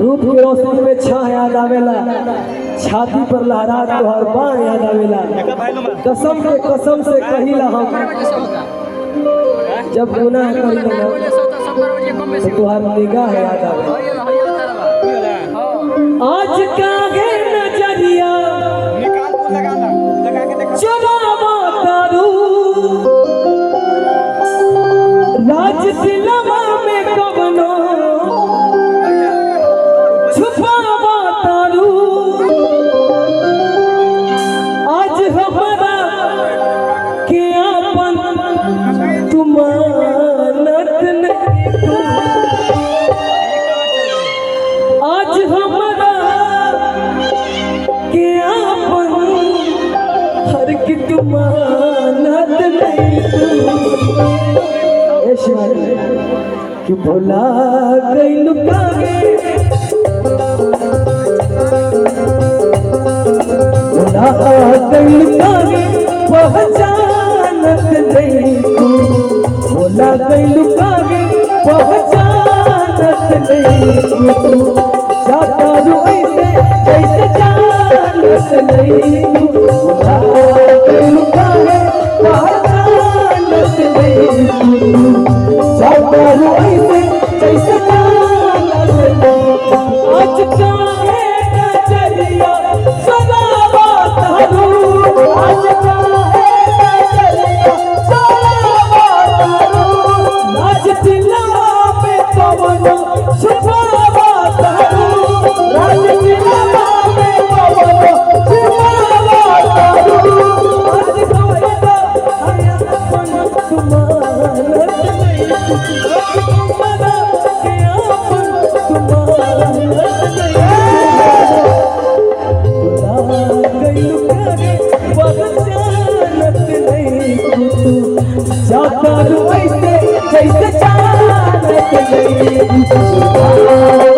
रूप की रोशनी में छाह याद आवेला, छाती पर लहरा तोहर बाण याद आवेला। कसम से कहिला हम जब गुनाह करिला तो तोहर निगाह याद आवेला। आज काहे नजरिया चुरावा तारू राज दिलवा में कवनो छुपावा तारू। आज हमारा के अपन तुमानत नहीं, आज हमारा के अपन हर की तुमानत नहीं कि भोला गई लुकागे, भोला गई लुकागे पहचानत नहीं, भोला गई लुकागे पहचानत नहीं। जाता रू ऐसे जैसे जानत नहीं, भोला गई लुकागे पहचानत नहीं। जाता रू ऐसे जैसे जानत नहीं। आज काहे नजरिया सदावा तारू, आज काहे नजरिया सदावा तारू। राज दिलवा में कवनो छुपावा तारू, राज दिलवा में कवनो छुपावा तारू। आज कवनो हया अपन तुमानत नहीं, हमारा के अपन तुमानत नहीं। भुला गई लुकागे पहचानत नहीं, जाता रू ऐसे जैसे जानत नहीं। भुला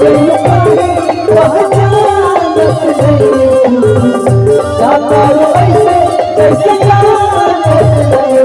गई लुकागे पहचानत नहीं, जाता रू ऐसे जैसे जानत नहीं।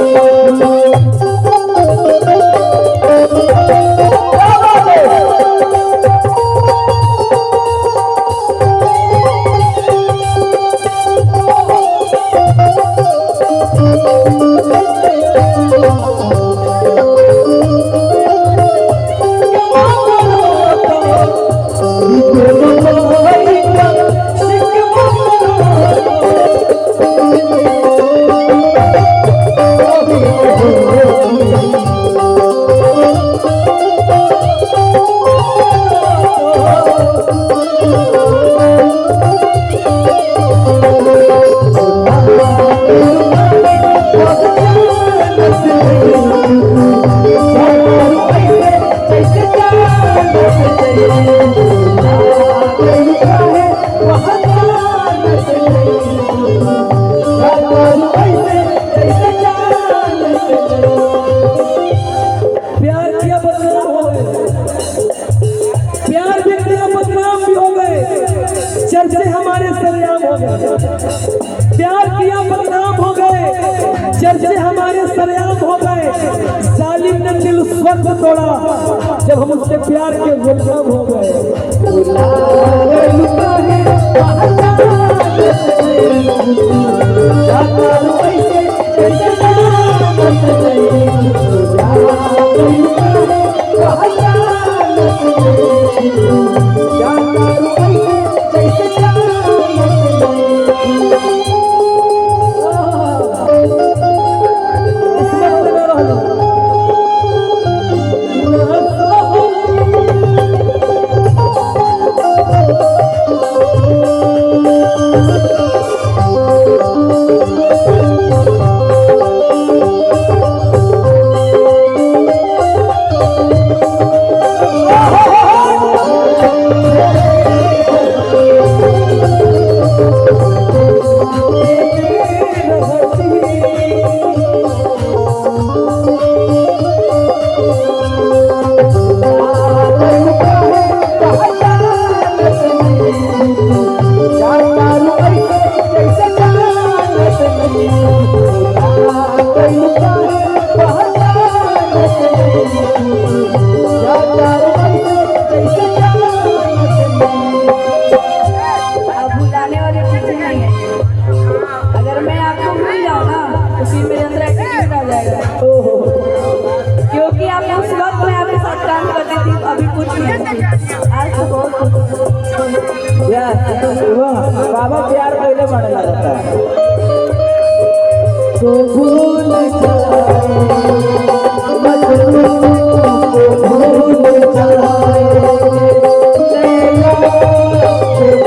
प्यार किया बदनाम हो गए, चर्चे हमारे सरेआम हो गए। जालिम ने दिल स्वर्ग तोड़ा जब हम उससे प्यार के गुलाम हो गए। बाबा प्यार पहले बड़ा लगता है तो भूल जाए मजनू को भूल जाए लैला को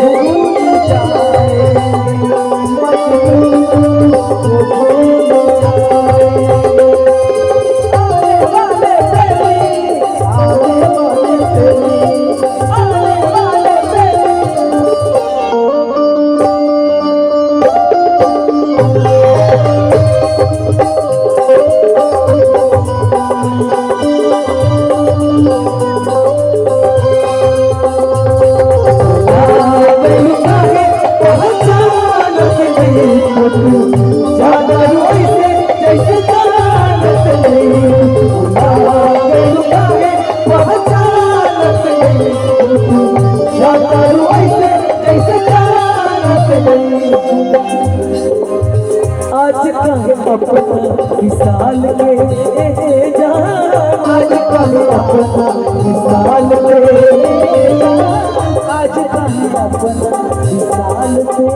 भूल जाए मजनू को भूल जाए आने वाले तेरी आने वाले तेरी आने वाले तेरी आज का अपना विशाल के जान आज का अपना विशाल के आज का अपना विशाल के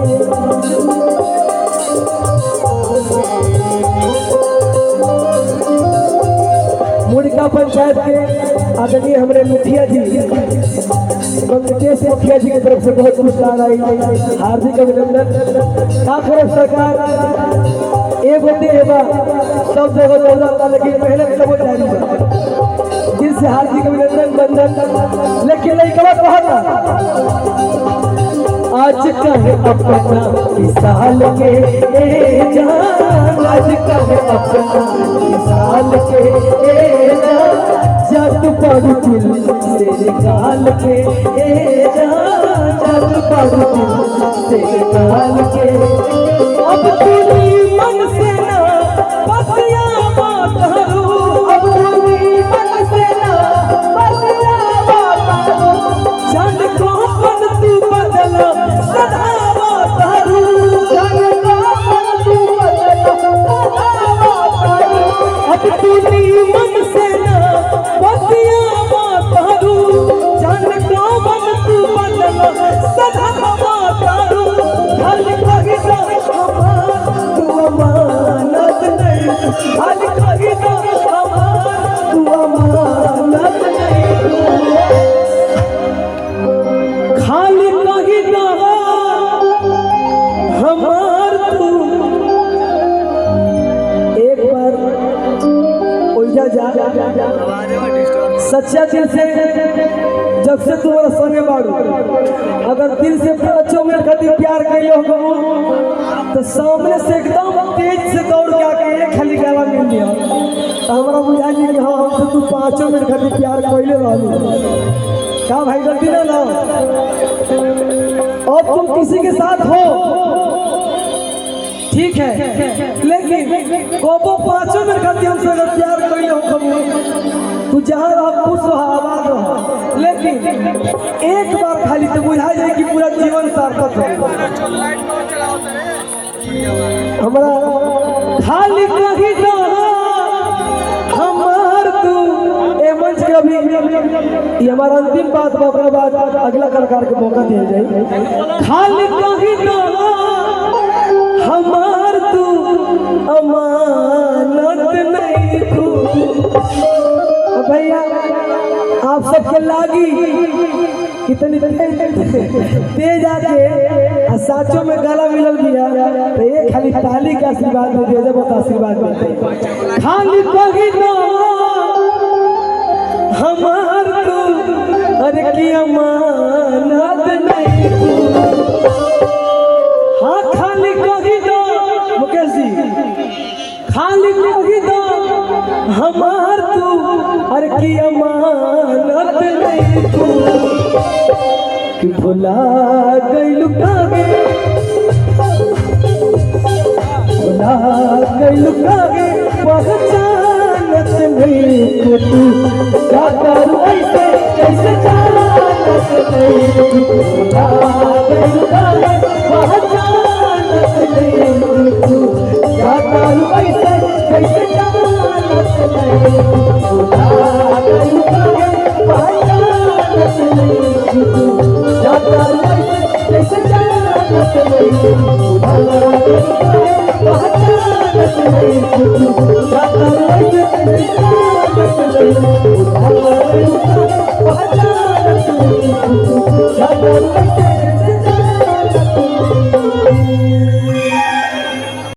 मुड़का पंचायत के आदरणीय हमारे मुखिया जी वेंकटेश मुखिया जी की तरफ से बहुत पुरस्कार आई हार्दिक अभिनंदन। आखिर सरकार एक होती है सब जगह दौड़ता लेकिन मेहनत सब जारी है दिल से हार्दिक अभिनंदन बंधन। लेकिन नहीं कहा था आज का है अपना विशाल के जान आज का है अपना विशाल के जान जग पड़ू दिल से निकाल के जान जग पड़ू दिल से निकाल के अब तेरी मन से ना बसिया बात करूं अब तेरी मन से ना बसिया बात करूं जान को मन तू बदला सदा बात करूं जान को मन तू बदला सदा बात करूं अब तेरी मन से ना बसिया बात करूं जान को मन तू बदला सदा बात करूं हर कहीं तो हमार तू अमानत नहीं हर कहीं तो हमार तू अमानत नहीं खाली कहीं तो हमार तू एक बार उलझा जा सच्चा दिल से जब से तुम्हारा संगे बाड़ू अगर दिल से अच्छो में खातिर प्यार करियो हो तो सामने से एकदम तेज से दौड़ के आके एक खाली गाला मिल गया तो हमारा बुझा जी कि हाँ हमसे तू 5 मिनट खातिर प्यार कैले रहलू का भाई गलती ना ना अब तुम किसी के साथ हो ठीक है लेकिन कोबो 5 मिनट खातिर हमसे अगर प्यार कैले हो कबू तू जहाँ रह खुश रह आबाद रह लेकिन एक बार खाली तो बुझा जाए कि पूरा जीवन सार्थक हो हमारा खाली कहीं तो हमार तू ए मंच के अभी ये हमारा अंतिम बात ओकरा बाद अगला कलाकार के मौका दिया जाए खाली कहीं तो हमार तू अमानत नहीं तू भैया आप सबके लागी कितनी तेज आके साचों में गला मिलल गया तो ये खाली ताली का आशीर्वाद में दे जब आशीर्वाद में खाली कहीं तो हमार तू अरे की अमानत नहीं तू हाँ खाली कहीं तो मुकेश जी खाली कहीं तो हमार तू अरे की अमानत नहीं तू कि भुला गइलू कागे भुला गइलू कागे पहचानत नहीं को तू क्या करूं ऐसे कैसे जानत नहीं भुला गइलू कागे पहचानत नहीं तू क्या करूं ऐसे कैसे जानत नहीं भुला गइलू कागे पहचानत पहचान